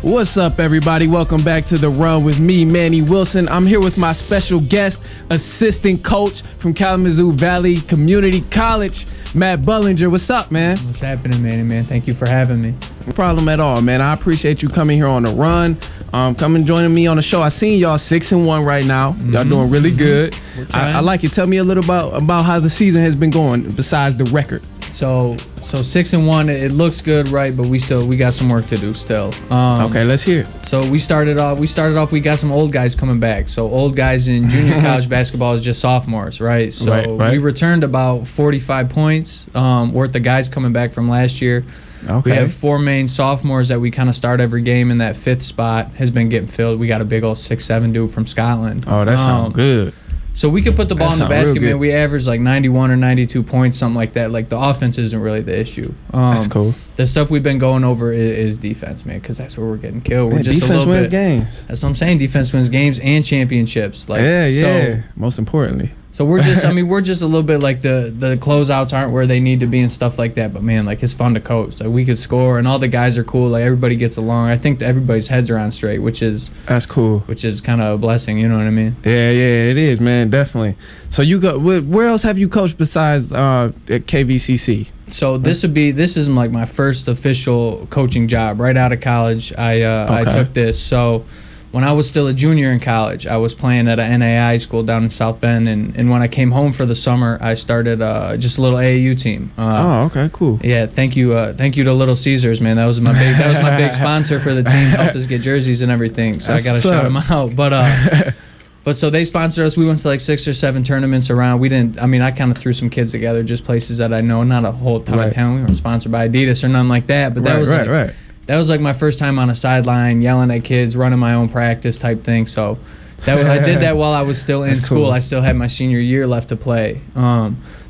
What's up, everybody? Welcome back to The Run with me, Manny Wilson. I'm here with my special guest, assistant coach from Kalamazoo Valley Community College, Matt Bullinger. What's up, man? What's happening, Manny, man? Thank you for having me. No problem at all, man. I appreciate you coming here on The Run. Come and joining me on the show. I seen y'all 6-1 right now. Y'all doing really good. I like it. Tell me a little about how the season has been going besides the record. So 6-1, it looks good, right? But we got some work to do still. Okay, let's hear it. So we started off. We got some old guys coming back. So old guys in junior college basketball is just sophomores, right? So right. We returned about 45 points worth of guys coming back from last year. Okay. We have 4 main sophomores that we kind of start every game, and that 5th spot has been getting filled. We got a big old 6'7" dude from Scotland. Oh, that sounds good. So we could put the ball in the basket, man. We average like 91 or 92 points, something like that. Like the offense isn't really the issue. That's cool. The stuff we've been going over is defense, man, because that's where we're getting killed. We're just defense a little wins bit, games. That's what I'm saying. Defense wins games and championships. Like, yeah. So, most importantly. So we're just, we're just a little bit like the closeouts aren't where they need to be and stuff like that. But man, like it's fun to coach. Like we could score and all the guys are cool. Like everybody gets along. I think that everybody's heads are on straight, that's cool. Which is kind of a blessing. You know what I mean? Yeah, it is, man, definitely. So you go. Where else have you coached besides at KVCC? So this is like my first official coaching job right out of college. I took this. So when I was still a junior in college, I was playing at an NAI school down in South Bend, and when I came home for the summer, I started just a little AAU team. Okay, cool. Yeah, thank you to Little Caesars, man. That was my big sponsor for the team. Helped us get jerseys and everything. So I gotta shout them out. But so they sponsored us. We went to like 6 or 7 tournaments around. I kind of threw some kids together, just places that I know, not a whole ton of talent. We weren't sponsored by Adidas or nothing like that. But that was like my first time on a sideline, yelling at kids, running my own practice type thing. So I did that while I was still in school. Cool. I still had my senior year left to play.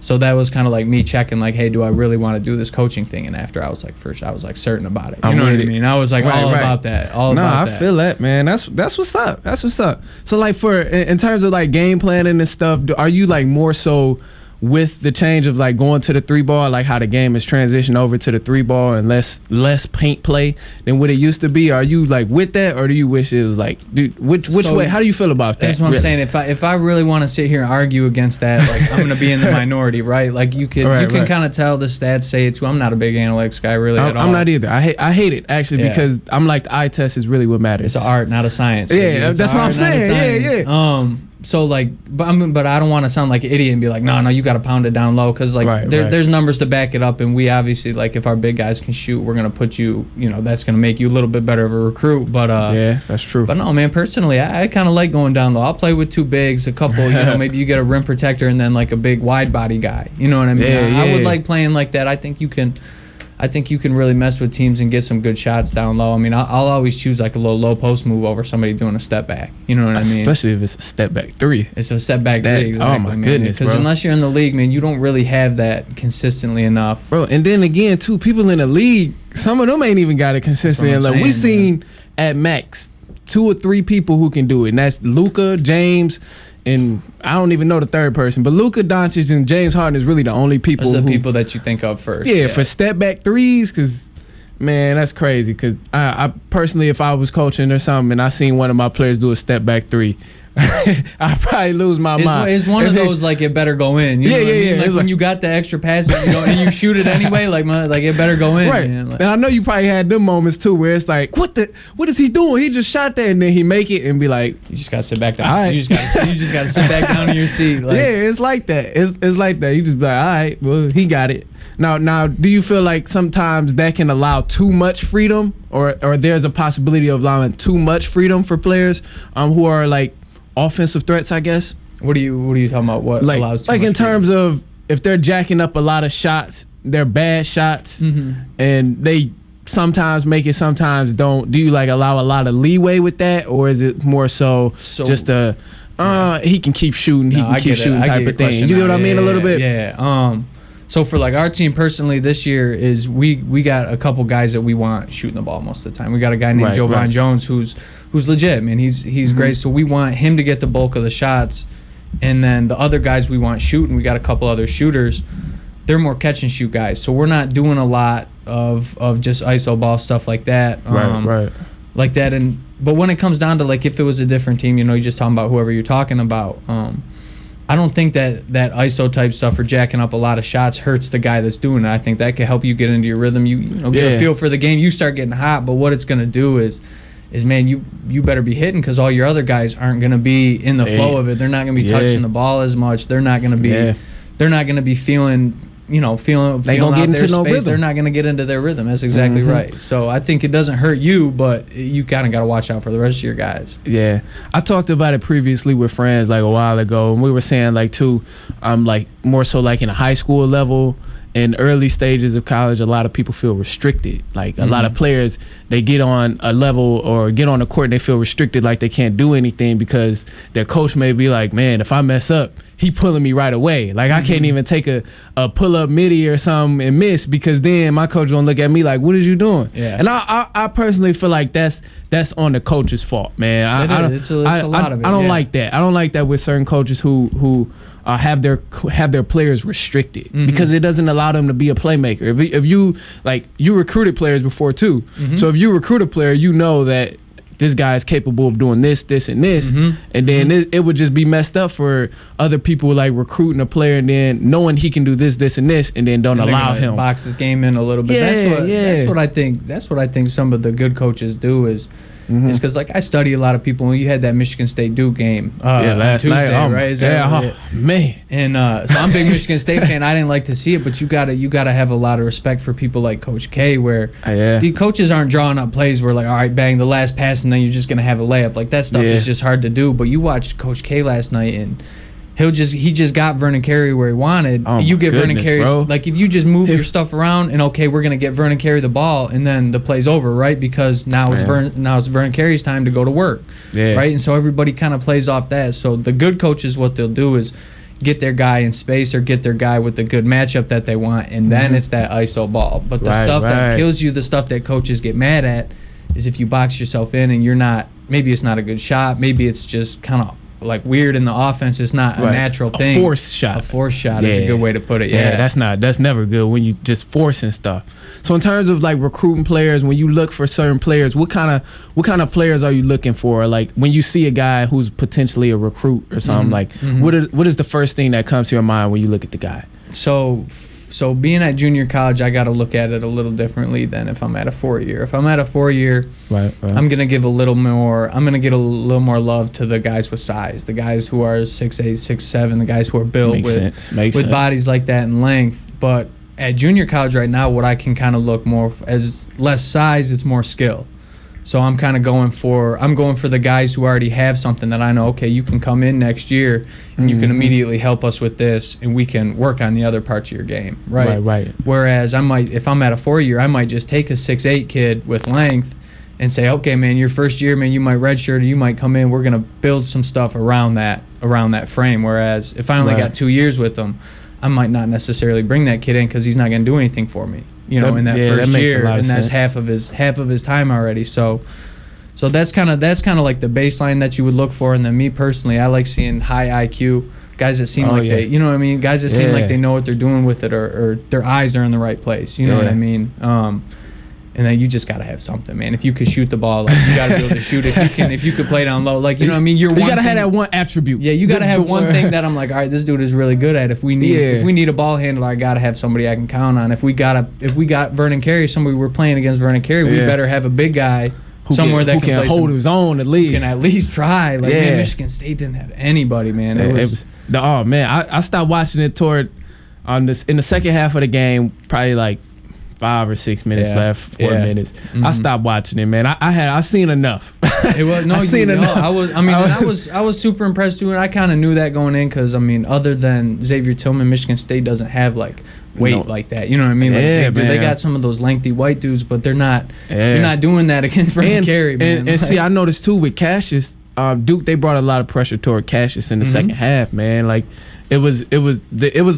So that was kind of like me checking, like, hey, do I really want to do this coaching thing? And after I was like certain about it. You know what I mean? I was like about that. I feel that, man. That's what's up. That's what's up. So like in terms of like game planning and stuff, are you like more so with the change of like going to the 3-ball, like how the game has transitioned over to the 3-ball and less paint play than what it used to be? Are you like with that, or do you wish it was like, dude, which way? How do you feel about that? That's what I'm saying. If I really want to sit here and argue against that, like I'm gonna be in the minority, right? Like you can kind of tell the stats say it too. I'm not a big analytics guy really at all. I'm not either. I hate it actually because I'm like the eye test is really what matters. It's an art, not a science. Yeah, that's what I'm saying. Yeah. So like, but I don't want to sound like an idiot and be like, no, you got to pound it down low, because like there's numbers to back it up, and we obviously, like, if our big guys can shoot, we're gonna put you, that's gonna make you a little bit better of a recruit. But yeah, that's true. But no, man, personally, I kind of like going down low. I'll play with 2 bigs, a couple, maybe you get a rim protector and then like a big wide body guy. You know what I mean? I would like playing like that. I think you can really mess with teams and get some good shots down low. I mean, I'll always choose like a little low post move over somebody doing a step back. You know what I mean? Especially if it's a step back 3. It's a step back 3. Exactly, oh my goodness, because unless you're in the league, man, you don't really have that consistently enough, bro. And then again, too, people in the league, some of them ain't even got it consistently. Like we seen at max 2 or 3 people who can do it, and that's Luka, James, and I don't even know the third person, but Luka Doncic and James Harden is really the only people. Those are the people that you think of first. Yeah, for step back 3s, because man, that's crazy. Because I personally, if I was coaching or something and I seen one of my players do a step back 3, I'd probably lose my mind. It's one of those like it better go in. You know what I mean? Like when you got the extra pass, and you shoot it anyway, like it better go in. Right. Man. Like, and I know you probably had them moments too where it's like, what is he doing? He just shot that, and then he make it and be like, you just gotta sit back down. All right. You just gotta sit back down in your seat. Like, yeah, it's like that. It's like that. You just be like, all right, well, he got it. Now, do you feel like sometimes that can allow too much freedom, or there's a possibility of allowing too much freedom for players who are like offensive threats, I guess? What are you talking about? What allows too much in freedom? terms of if they're jacking up a lot of shots, they're bad shots, and they sometimes make it, sometimes don't. Do you like allow a lot of leeway with that, or is it more so just a he can keep shooting, type of thing? You get what I mean? A little bit. Yeah. So for like our team personally this year is we got a couple guys that we want shooting the ball most of the time. We got a guy named Jovan Jones who's legit, man. He's great. So we want him to get the bulk of the shots, and then the other guys we want shooting. We got a couple other shooters. They're more catch and shoot guys. So we're not doing a lot of just iso ball stuff like that. Right. like that. But when it comes down to like if it was a different team, you know, you're just talking about whoever you're talking about. I don't think that ISO type stuff or jacking up a lot of shots hurts the guy that's doing it. I think that could help you get into your rhythm. You know, get a feel for the game. You start getting hot, but what it's gonna do is man, you better be hitting, because all your other guys aren't gonna be in the flow of it. They're not gonna be touching the ball as much. They're not gonna be feeling. You know, feeling get out into their no space. rhythm. They're not going to get into their rhythm. That's exactly right. So I think it doesn't hurt you, but you kind of got to watch out for the rest of your guys. Yeah, I talked about it previously with friends like a while ago, and we were saying like too, like more so like in a high school level. In early stages of college, a lot of people feel restricted. Like a lot of players, they get on a level or get on the court and they feel restricted, like they can't do anything because their coach may be like, man, if I mess up, he pulling me right away. Like I can't even take a pull-up midi or something and miss, because then my coach gonna look at me like, what is you doing? Yeah. And I personally feel like that's on the coach's fault, man. It's a lot of it. I don't like that. I don't like that with certain coaches who have their players restricted, because it doesn't allow them to be a playmaker. If you like, you recruited players before too, so if you recruit a player, you know that this guy is capable of doing this, and this, and then it would just be messed up for other people like recruiting a player and then knowing he can do this, and this, and then don't allow him box his game in a little bit. That's what I think. That's what I think some of the good coaches do is because like I study a lot of people. When you had that Michigan State Duke game last Tuesday, night, right? Man. And so I'm a big Michigan State fan. I didn't like to see it, but you gotta have a lot of respect for people like Coach K, where the coaches aren't drawing up plays where like, all right, bang the last pass, and then you're just gonna have a layup. Like that stuff is just hard to do. But you watched Coach K last night, and he just got Vernon Carey where he wanted. You get Vernon Carey, like if you just move your stuff around and okay, we're gonna get Vernon Carey the ball, and then the play's over, right? Because now it's Vernon Carey's time to go to work, right? And so everybody kind of plays off that. So the good coaches, what they'll do is get their guy in space or get their guy with the good matchup that they want, and then it's that ISO ball. But the stuff that kills you, the stuff that coaches get mad at, is if you box yourself in and you're not. Maybe it's not a good shot. Maybe it's just kind of like weird in the offense. It's not a natural thing. A forced shot. A forced shot is a good way to put it. That's never good when you just forcing stuff. So in terms of like recruiting players, when you look for certain players, what kind of players are you looking for? Like when you see a guy who's potentially a recruit or something, like what is the first thing that comes to your mind when you look at the guy? So being at junior college, I got to look at it a little differently than if I'm at a 4-year. If I'm at a 4-year, I'm gonna give a little more. I'm gonna get a little more love to the guys with size, the guys who are 6'8", 6'7", the guys who are built with bodies like that and length. But at junior college right now, what I can kind of look more as less size, it's more skill. So I'm kind of going for the guys who already have something that I know, okay, you can come in next year and you can immediately help us with this, and we can work on the other parts of your game, right? Whereas if I'm at a 4-year, I might just take a 6'8" kid with length and say, okay, man, your first year, man, you might redshirt, or you might come in, we're going to build some stuff around that frame. Whereas if I only got 2 years with them, I might not necessarily bring that kid in because he's not going to do anything for me, in that first year, and that's half of his time already. So that's kind of like the baseline that you would look for. And then me personally, I like seeing high IQ guys that seem they, you know what I mean, guys that seem like they know what they're doing with it, or their eyes are in the right place. You know what I mean? And then you just gotta have something, man. If you could shoot the ball, like you gotta be able to shoot. If you could play down low, like you know what I mean. You gotta have that one attribute. Yeah, you gotta have one thing that I'm like, all right, this dude is really good at. If we need a ball handler, I gotta have somebody I can count on. If we got Vernon Carey, somebody we're playing against Vernon Carey, we better have a big guy somewhere that can hold his own at least. Can at least try. Like man, Michigan State didn't have anybody, man. I stopped watching it in the second half of the game, probably like 5 or 6 minutes left, 4 minutes. I stopped watching it, man. I seen enough. It was no, I seen enough. I was super impressed too, and I kind of knew that going in because other than Xavier Tillman, Michigan State doesn't have like weight like that. You know what I mean? Like, they got some of those lengthy white dudes, but they're not. You're not doing that against Vernon Carey, man. And see, I noticed too with Cassius, Duke, they brought a lot of pressure toward Cassius in the second half, man. Like. It was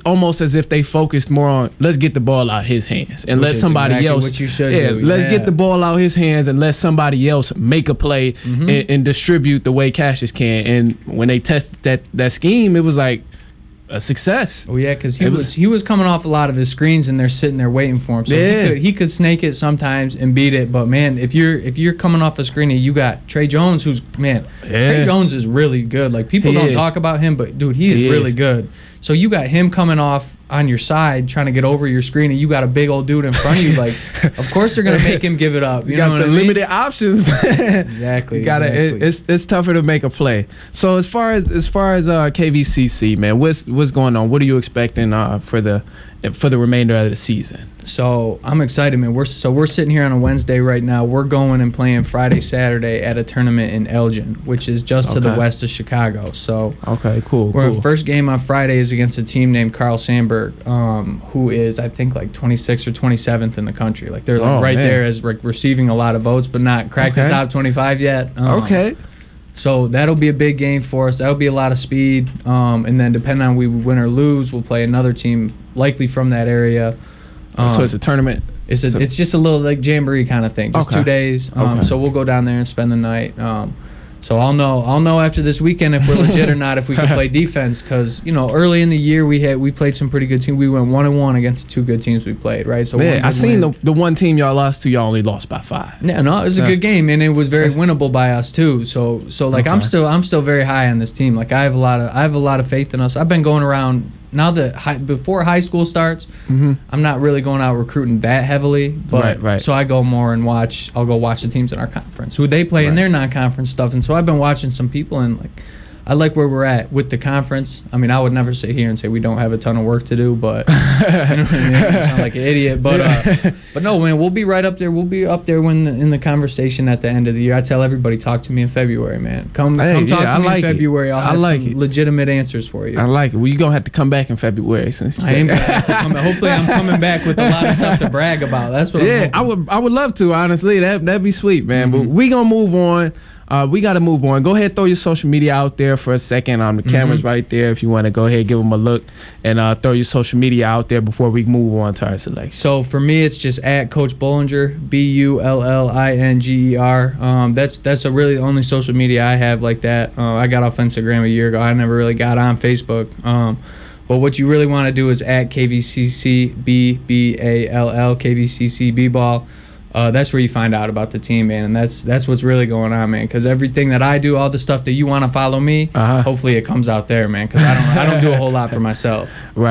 almost as if they focused more on let's get the ball out his hands and let somebody else. What you should do. Let's get the ball out his hands and let somebody else make a play and distribute the way Cassius can. And when they tested that scheme, it was like a success. Oh yeah, because he was coming off a lot of his screens and they're sitting there waiting for him. So he could snake it sometimes and beat it. But man, if you're coming off a screen and you got Trey Jones, Trey Jones is really good. Like people don't talk about him, but dude, he is really good. So you got him coming off on your side trying to get over your screen, and you got a big old dude in front of you. Like, of course they're gonna make him give it up. You know what I mean? Limited options. Exactly. It's tougher to make a play. So as far as KVCC, man, what's going on? What are you expecting for the remainder of the season? So I'm excited, man. We're sitting here on a Wednesday right now. We're going and playing Friday, Saturday at a tournament in Elgin, which is just to the west of Chicago. So cool. Our first game on Friday is against a team named Carl Sandburg, who is I think like 26th or 27th in the country. Like they're like there as receiving a lot of votes, but not cracked the top 25 yet. So that'll be a big game for us. That'll be a lot of speed. And then depending on we win or lose, we'll play another team likely from that area. So it's a tournament? It's just a little like jamboree kind of thing, just 2 days. So we'll go down there and spend the night. So I'll know after this weekend if we're legit or not, if we can play defense, because early in the year we played some pretty good teams. We went 1-1 against the 2 good teams we played, right? So I seen the one team y'all lost to. Y'all only lost by 5. Yeah, no, it was a good game, and it was very winnable by us too. So like I'm still very high on this team. Like I have a lot of faith in us. I've been going around. Now that before high school starts, I'm not really going out recruiting that heavily, but so I go more and watch. I'll go watch the teams in our conference, who they play in their non-conference stuff, and so I've been watching some people, and like I like where we're at with the conference. I mean, I would never sit here and say we don't have a ton of work to do, but you know what I mean? I sound like an idiot, but no, man, we'll be right up there. We'll be up there in the conversation at the end of the year. I tell everybody, talk to me in February, man. Come talk to me in February. I'll have some legitimate answers for you. I like it. Well, you're gonna have to come back in February. Since I am gonna have to come back. Hopefully, I'm coming back with a lot of stuff to brag about. That's what. Yeah, I would love to. Honestly, that'd be sweet, man. But we gonna move on. We got to move on. Go ahead, throw your social media out there for a second. The camera's right there. If you want to go ahead, give them a look, and throw your social media out there before we move on to our selection. So for me, it's just at Coach Bullinger, BULLINGER. That's really the only social media I have like that. I got off Instagram a year ago. I never really got on Facebook. But what you really want to do is at KVCC BBALL, KVCC B-Ball. That's where you find out about the team, man, and that's what's really going on, man. Because everything that I do, all the stuff that you want to follow me, hopefully it comes out there, man. Because I don't do a whole lot for myself. Right.